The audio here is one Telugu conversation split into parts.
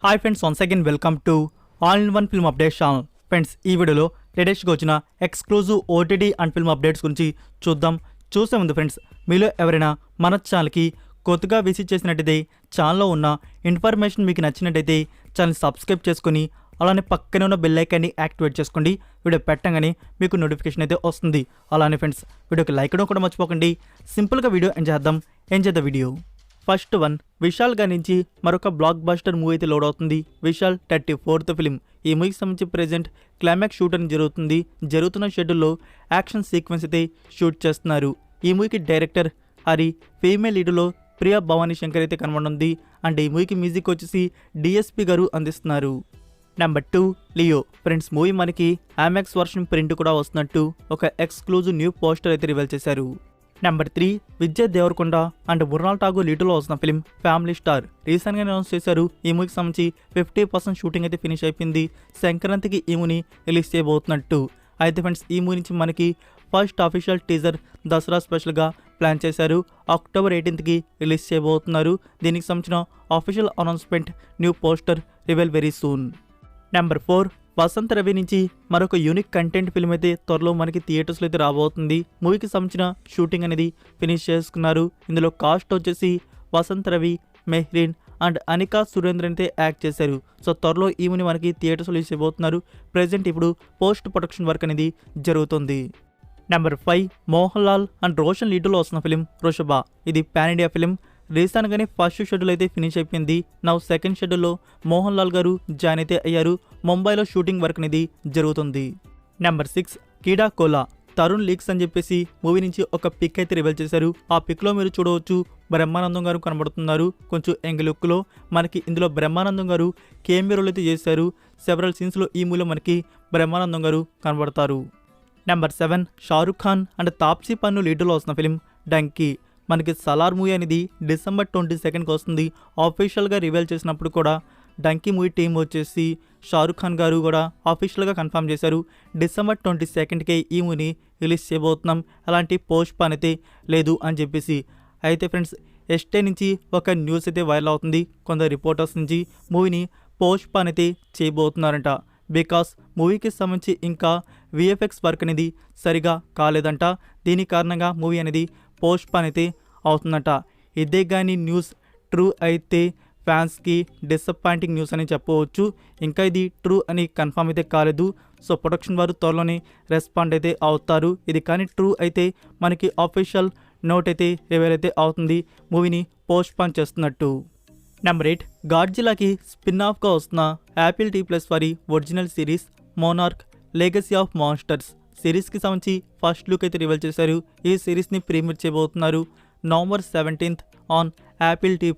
Hi friends, once again welcome to all in one film update channel. Friends, ఈ వీడియోలో లేటెస్ట్గా వచ్చిన exclusive OTT and film updates గురించి చూసే ముందు ఫ్రెండ్స్, మీలో ఎవరైనా మన ఛానల్కి కొత్తగా విజిట్ చేసినట్టయితే ఛానల్లో ఉన్న ఇన్ఫర్మేషన్ మీకు నచ్చినట్టయితే ఛానల్ సబ్స్క్రైబ్ చేసుకొని అలానే పక్కనే ఉన్న బెల్ ఐకాన్ని యాక్టివేట్ చేసుకోండి. వీడియో పెట్టగానే మీకు నోటిఫికేషన్ అయితే వస్తుంది. అలానే ఫ్రెండ్స్, వీడియోకి లైక్ ఇవ్వడం కూడా మర్చిపోకండి. సింపుల్గా వీడియో ఎంజాయ్ చేద్దాం వీడియో. ఫస్ట్ వన్, విశాల్ గారి నుంచి మరొక బ్లాక్ బస్టర్ మూవీ అయితే లోడ్ అవుతుంది. Vishal 34th film. ఈ మూవీకి సంబంధించి ప్రెజెంట్ క్లైమాక్స్ షూట్ అని జరుగుతున్న షెడ్యూల్లో యాక్షన్ సీక్వెన్స్ అయితే షూట్ చేస్తున్నారు. ఈ మూవీకి డైరెక్టర్ హరి, ఫీమేల్ లీడులో ప్రియా భవానీ శంకర్ అయితే కనబడుతుంది. అండ్ ఈ మూవీకి మ్యూజిక్ వచ్చేసి డిఎస్పి గారు అందిస్తున్నారు. Number 2, Leo. ఫ్రెండ్స్, మూవీ మనకి ఐమాక్స్ వర్షన్ ప్రింట్ కూడా వస్తున్నట్టు ఒక ఎక్స్క్లూజివ్ న్యూ పోస్టర్ అయితే రివీల్ చేశారు. నెంబర్ 3, విజయ్ దేవరకొండ అండ్ మృణాల్ ఠాగూర్ లీడ్లో వస్తున్న ఫిలిం ఫ్యామిలీ స్టార్ రీసెంట్గా అనౌన్స్ చేశారు. ఈ మూవీకి సంబంధించి 50% షూటింగ్ అయితే ఫినిష్ అయిపోయింది. సంక్రాంతికి ఈ మూవీని రిలీజ్ చేయబోతున్నట్టు. అయితే ఫ్రెండ్స్, ఈ మూవీ నుంచి మనకి ఫస్ట్ అఫీషియల్ టీజర్ దసరా స్పెషల్గా ప్లాన్ చేశారు. October 18th రిలీజ్ చేయబోతున్నారు. దీనికి సంబంధించిన official announcement, new poster reveal very soon. Number 4, Vasanth Ravi నుంచి మరొక యూనిక్ కంటెంట్ ఫిల్మ్ అయితే త్వరలో మనకి థియేటర్స్లో అయితే రాబోతుంది. మూవీకి సంబంధించిన షూటింగ్ అనేది ఫినిష్ చేసుకున్నారు. ఇందులో కాస్ట్ వచ్చేసి వసంత్ రవి, మెహ్రీన్ అండ్ అనికా సురేంద్రన్ అయితే యాక్ట్ చేశారు. సో త్వరలో ఈ మూవీ మనకి థియేటర్స్లో రిలీజ్ చేయబోతున్నారు. ప్రెజెంట్ ఇప్పుడు పోస్ట్ ప్రొడక్షన్ వర్క్ అనేది జరుగుతుంది. నెంబర్ 5, మోహన్ లాల్ అండ్ రోషన్ లీడ్లో వస్తున్న ఫిలిం వృషభ. ఇది పాన్ ఇండియా ఫిలిం. రీసెంట్గానే ఫస్ట్ షెడ్యూల్ అయితే ఫినిష్ అయిపోయింది. నౌ సెకండ్ షెడ్యూల్లో మోహన్ లాల్ గారు జాయిన్ అయితే అయ్యారు. ముంబైలో షూటింగ్ వర్క్ అనేది జరుగుతుంది. నెంబర్ 6, కీడా కోలా. తరుణ్ లీక్స్ అని చెప్పేసి మూవీ నుంచి ఒక పిక్ అయితే రివీల్ చేశారు. ఆ పిక్లో మీరు చూడవచ్చు, బ్రహ్మానందం గారు కనబడుతున్నారు. కొంచెం యంగ్ లుక్లో మనకి ఇందులో బ్రహ్మానందం గారు కేఎంబీ రోల్ అయితే చేశారు. సెవరల్ సీన్స్లో ఈ మూవీలో మనకి బ్రహ్మానందం గారు కనబడతారు. నెంబర్ 7, షారుఖ్ ఖాన్ అండ్ తాప్సీ పన్ను లీడ్లో వస్తున్న ఫిలిం డంకీ. మనకి సలార్ మూవీ అనేది December 22nd వస్తుంది. ఆఫీషియల్గా రివీల్ చేసినప్పుడు కూడా డంకీ మూవీ టీం వచ్చేసి షారుఖ్ ఖాన్ గారు కూడా ఆఫీషియల్గా కన్ఫర్మ్ చేశారు. December 22nd ఈ మూవీని రిలీజ్ చేయబోతున్నాం, అలాంటి పోస్ట్ పోన్ అయితే లేదు అని చెప్పేసి. అయితే ఫ్రెండ్స్, ఎస్టే నుంచి ఒక న్యూస్ అయితే వైరల్ అవుతుంది. కొందరు రిపోర్టర్స్ నుంచి మూవీని పోస్ట్ పోన్ అయితే చేయబోతున్నారంట. బికాస్ మూవీకి సంబంధించి ఇంకా VFX వర్క్ అనేది సరిగా కాలేదంట. దీని కారణంగా మూవీ అనేది పోస్ట్ పోన్ అయితే అవుతుందట. ఇదే కానీ న్యూస్ ట్రూ అయితే ఫ్యాన్స్కి డిసప్పాయింటింగ్ న్యూస్ అని చెప్పవచ్చు. ఇంకా ఇది ట్రూ అని కన్ఫర్మ్ అయితే కాలేదు. సో ప్రొడక్షన్ వారు త్వరలోనే రెస్పాండ్ అయితే అవుతారు. ఇది కానీ ట్రూ అయితే మనకి ఆఫీషియల్ నోట్ అయితే రివీల్ అయితే అవుతుంది, మూవీని పోస్ట్ పోన్ చేస్తున్నట్టు. నెంబర్ 8, గాడ్జిలాకి స్పిన్ ఆఫ్గా వస్తున్న యాపిల్ TV+ వారి original series Monarch Legacy of Monsters సిరీస్కి సంబంధించి ఫస్ట్ లుక్ అయితే రివీల్ చేశారు. ఈ సిరీస్ని ప్రీమియర్ చేయబోతున్నారు November 17th on Apple TV+.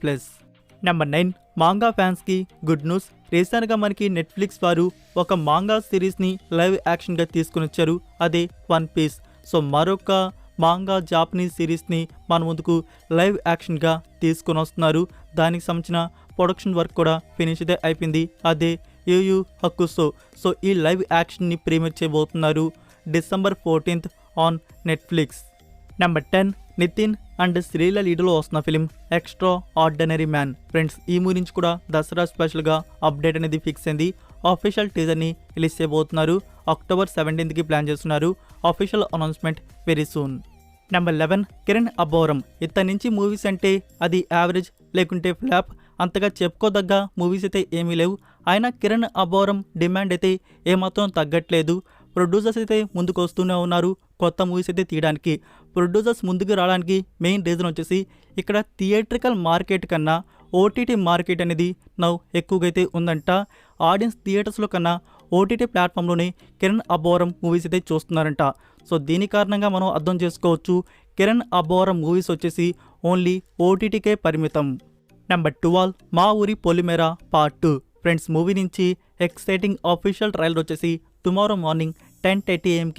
Number 9, manga ఫ్యాన్స్కి గుడ్ న్యూస్. రీసెంట్గా మనకి నెట్ఫ్లిక్స్ వారు ఒక మాంగా సిరీస్ని లైవ్ యాక్షన్గా తీసుకుని వచ్చారు, అదే వన్ పీస్. సో మరొక మాంగా జాపనీస్ సిరీస్ని మన ముందుకు లైవ్ యాక్షన్గా తీసుకొని వస్తున్నారు. దానికి సంబంధించిన ప్రొడక్షన్ వర్క్ కూడా ఫినిష్ అయితే అయిపోయింది, అదే యూయు హకుసో. సో ఈ లైవ్ యాక్షన్ని ప్రీమియర్ చేయబోతున్నారు December 14th on Netflix. Number 10, Nithiin and Sreela లీడ్లో వస్తున్న film Extra Ordinary Man. Friends, ఈ మూవీ నుంచి కూడా దసరా స్పెషల్గా అప్డేట్ అనేది ఫిక్స్ అయింది. ఆఫీషియల్ టీజర్ని రిలీజ్ చేయబోతున్నారు. October 17th ప్లాన్ చేస్తున్నారు. Official announcement very soon. Number 11, Kiran Abbavaram. ఇతని నుంచి మూవీస్ అంటే అది యావరేజ్ లేకుంటే ఫ్లాప్, అంతగా చెప్పుకోదగ్గ మూవీస్ అయితే ఏమీ లేవు. అయినా కిరణ్ అబ్బోరం డిమాండ్ అయితే ఏమాత్రం తగ్గట్లేదు. ప్రొడ్యూసర్స్ అయితే ముందుకు వస్తూనే ఉన్నారు కొత్త మూవీస్ అయితే తీయడానికి. ప్రొడ్యూసర్స్ ముందుకు రావడానికి మెయిన్ రీజన్ వచ్చేసి ఇక్కడ థియేట్రికల్ మార్కెట్ కన్నా OTT మార్కెట్ అనేది నౌ ఎక్కువగా అయితే ఉందంట. ఆడియన్స్ థియేటర్స్లో కన్నా OTT ప్లాట్ఫామ్లోనే కిరణ్ అబ్బోరం మూవీస్ అయితే చూస్తున్నారంట. సో దీని కారణంగా మనం అర్థం చేసుకోవచ్చు, కిరణ్ అబ్బోరం మూవీస్ వచ్చేసి ఓన్లీ OTTకే పరిమితం. నెంబర్ 12, మా ఊరి పొలిమేర పార్ట్ 2. ఫ్రెండ్స్, మూవీ నుంచి ఎక్సైటింగ్ ఆఫీషియల్ ట్రైలర్ వచ్చేసి టుమారో మార్నింగ్ 10:30 AM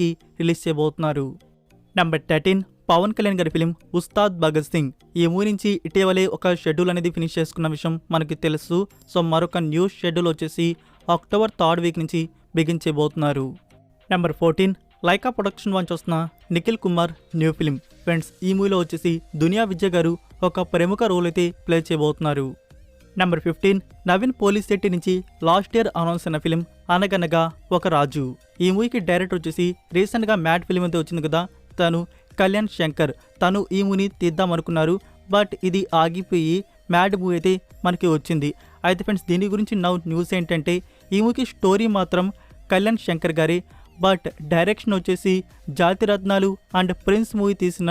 రిలీజ్ చేయబోతున్నారు. నెంబర్ 13, పవన్ కళ్యాణ్ గారి ఫిలిం ఉస్తాద్ భగత్ సింగ్. ఈ మూవీ నుంచి ఇటీవలే ఒక షెడ్యూల్ అనేది ఫినిష్ చేసుకున్న విషయం మనకి తెలుసు. సో మరొక న్యూ షెడ్యూల్ వచ్చేసి October 3rd నుంచి బిగిన్ చేయబోతున్నారు. నెంబర్ 14, లైకా ప్రొడక్షన్ నుంచి వస్తున్న Nikhil Kumar new film. Friends, ఈ మూవీలో వచ్చేసి దునియా విజయ్ గారు ఒక ప్రముఖ రోల్ అయితే ప్లే చేయబోతున్నారు. నెంబర్ 15 నవీన్ పోలిశెట్టి నుంచి లాస్ట్ ఇయర్ అనౌన్స్ అయిన ఫిలిం అనగనగా ఒక రాజు. ఈ మూవీకి డైరెక్టర్ వచ్చేసి రీసెంట్ గా మ్యాడ్ ఫిలిం అయితే వచ్చింది కదా, తను కళ్యాణ్ శంకర్. తను ఈ మూవీని తీద్దామనుకున్నారు, బట్ ఇది ఆగిపోయి మ్యాడ్ మూవీ అయితే మనకి వచ్చింది. అయితే ఫ్రెండ్స్ దీని గురించి న్యూస్ ఏంటంటే ఈ మూవీకి స్టోరీ మాత్రం కళ్యాణ్ శంకర్ గారి, బట్ డైరెక్షన్ వచ్చేసి జాతిరత్నాలు అండ్ ప్రిన్స్ మూవీ తీసిన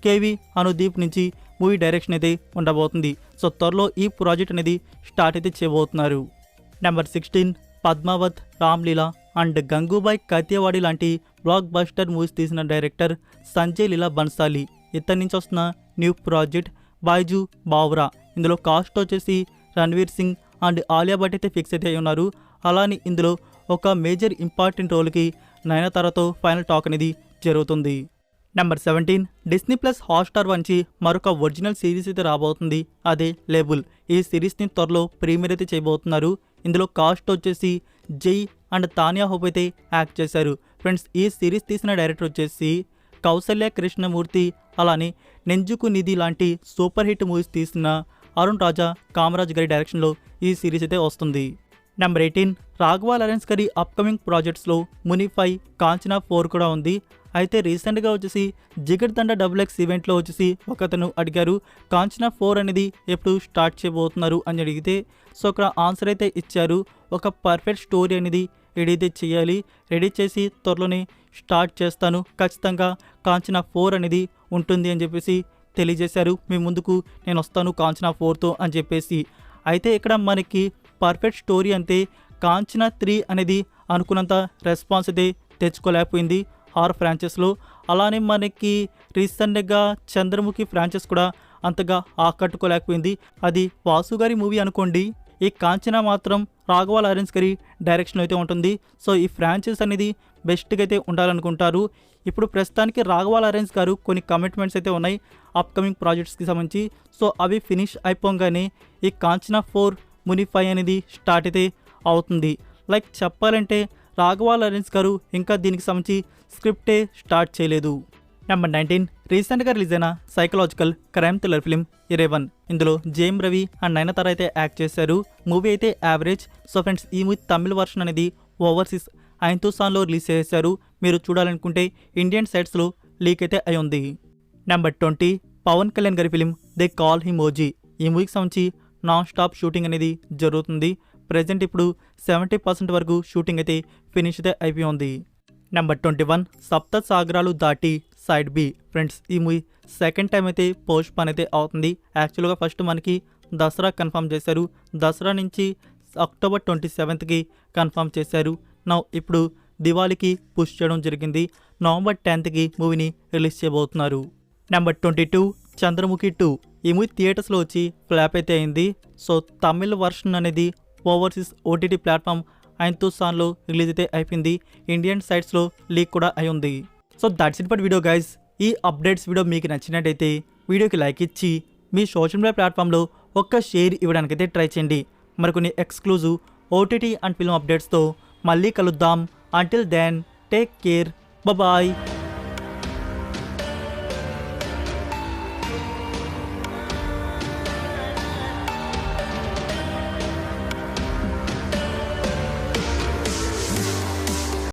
కేవి అనుదీప్ నుంచి మూవీ డైరెక్షన్ అయితే ఉండబోతుంది. సో త్వరలో ఈ ప్రాజెక్ట్ అనేది స్టార్ట్ అయితే చేయబోతున్నారు. నెంబర్ 16 పద్మావత్, రామ్లీలా అండ్ గంగూబాయ్ కతియవాడి లాంటి బ్లాక్ బస్టర్ మూవీస్ తీసిన డైరెక్టర్ సంజయ్ లీలా బన్సాలి. ఇతని నుంచి వస్తున్న న్యూ ప్రాజెక్ట్ బైజు బావ్రా. ఇందులో కాస్ట్ వచ్చేసి రణ్వీర్ సింగ్ అండ్ ఆలియా భట్ అయితే ఫిక్స్ అయితే ఉన్నారు. అలానే ఇందులో ఒక మేజర్ ఇంపార్టెంట్ రోల్కి నయనతారతో ఫైనల్ టాక్ అనేది జరుగుతుంది. నెంబర్ 17 డిస్నీ ప్లస్ హాట్స్టార్ నుంచి మరొక ఒరిజినల్ సిరీస్ అయితే రాబోతుంది, అదే లేబుల్. ఈ సిరీస్ని త్వరలో ప్రీమియర్ అయితే చేయబోతున్నారు. ఇందులో కాస్ట్ వచ్చేసి జై అండ్ తానియా హోప్ అయితే యాక్ట్ చేశారు. ఫ్రెండ్స్ ఈ సిరీస్ తీసిన డైరెక్టర్ వచ్చేసి కౌసల్య కృష్ణమూర్తి, అలానే నెంజుకు నిధి లాంటి సూపర్ హిట్ మూవీస్ తీసిన అరుణ్ రాజా కామరాజ్ గారి డైరెక్షన్లో ఈ సిరీస్ అయితే వస్తుంది. నెంబర్ 18 రాఘవ లారెన్స్ గారి అప్కమింగ్ ప్రాజెక్ట్స్లో మునిఫై, కాంచనా 4 కూడా ఉంది. అయితే రీసెంట్గా వచ్చేసి జిగర్దండ XX ఈవెంట్లో వచ్చేసి ఒకతను అడిగారు కాంచనా 4 అనేది ఎప్పుడు స్టార్ట్ చేయబోతున్నారు అని అడిగితే, సో అక్కడ ఆన్సర్ అయితే ఇచ్చారు. ఒక పర్ఫెక్ట్ స్టోరీ అనేది రెడీ చేయాలి, రెడీ చేసి త్వరలోనే స్టార్ట్ చేస్తాను, ఖచ్చితంగా కాంచనా 4 అనేది ఉంటుంది అని చెప్పేసి తెలియజేశారు. మీ ముందుకు నేను వస్తాను కాంచనా 4తో అని చెప్పేసి. అయితే ఇక్కడ మనకి పర్ఫెక్ట్ స్టోరీ అంతే కాంచనా 3 అనేది అనుకున్నంత రెస్పాన్స్ అయితే తెచ్చుకోలేకపోయింది హారర్ ఫ్రాంచైజ్లో. అలానే మనకి రీసెంట్గా చంద్రముఖి ఫ్రాంచైజ్ కూడా అంతగా ఆకట్టుకోలేకపోయింది. అది వాసు గారి మూవీ అనుకోండి. ఈ కాంచనా మాత్రం రాఘవ లారెన్స్ గారి డైరెక్షన్ అయితే ఉంటుంది. సో ఈ ఫ్రాంచైజ్ అనేది బెస్ట్గా అయితే ఉండాలనుకుంటారు. ఇప్పుడు ప్రస్తుతానికి రాఘవ లారెన్స్ గారు కొన్ని కమిట్మెంట్స్ అయితే ఉన్నాయి అప్కమింగ్ ప్రాజెక్ట్స్కి సంబంధించి. సో అవి ఫినిష్ అయిపోగానే ఈ కాంచనా 4 మునిఫై అనేది స్టార్ట్ అయితే అవుతుంది. లైక్ చెప్పాలంటే రాఘవ లారెన్స్ గారు ఇంకా దీనికి సంబంధించి స్క్రిప్టే స్టార్ట్ చేయలేదు. నెంబర్ 19 రీసెంట్గా రిలీజ్ అయిన సైకలాజికల్ క్రైమ్ థ్రిల్లర్ ఫిలిం ఇరేవన్. ఇందులో జేమ్ రవి అండ్ నయనతార అయితే యాక్ట్ చేశారు. మూవీ అయితే యావరేజ్. సో ఫ్రెండ్స్ ఈ మూవీ తమిళ వర్షన్ అనేది ఓవర్సీస్ ఐంతుసాన్లో రిలీజ్ చేశారు. మీరు చూడాలనుకుంటే ఇండియన్ సైట్స్లో లీక్ అయితే అయి ఉంది. నెంబర్ 20 పవన్ కళ్యాణ్ గారి film they call him OG. ఈ మూవీకి సంబంధించి నాన్ స్టాప్ షూటింగ్ అనేది జరుగుతుంది. ప్రజెంట్ ఇప్పుడు 70% వరకు షూటింగ్ అయితే ఫినిష్ అయితే అయిపోయి ఉంది. నెంబర్ 21 సప్త సాగరాలు దాటి సైడ్ బి. ఫ్రెండ్స్ ఈ మూవీ సెకండ్ టైం అయితే పోస్ట్ పోన్ అయితే అవుతుంది. యాక్చువల్గా ఫస్ట్ మనకి దసరా కన్ఫర్మ్ చేశారు, దసరా నుంచి అక్టోబర్ 27కి కన్ఫర్మ్ చేశారు. ఇప్పుడు దివాళీకి పుష్ చేయడం జరిగింది. నవంబర్ 10కి మూవీని రిలీజ్ చేయబోతున్నారు. నెంబర్ 22 చంద్రముఖి 2. ఈ మూవీ థియేటర్స్లో వచ్చి ఫ్లాప్ అయితే అయింది. సో తమిళ్ వర్షన్ అనేది ఓవర్సీస్ ఓటీటీ ప్లాట్ఫామ్ ఐంతుసాన్లో రిలీజ్ అయితే అయిపోయింది. ఇండియన్ సైట్స్లో లీక్ కూడా అయి ఉంది. So that's it for video guys. ఈ అప్డేట్స్ వీడియో మీకు నచ్చినట్టయితే వీడియోకి లైక్ ఇచ్చి మీ సోషల్ మీడియా ప్లాట్ఫామ్లో ఒక్క షేర్ ఇవ్వడానికైతే ట్రై చేయండి. మరికొన్ని ఎక్స్క్లూజివ్ ఓటీటీ అండ్ ఫిల్మ్ అప్డేట్స్తో మళ్ళీ కలుద్దాం. Until then take care, bye.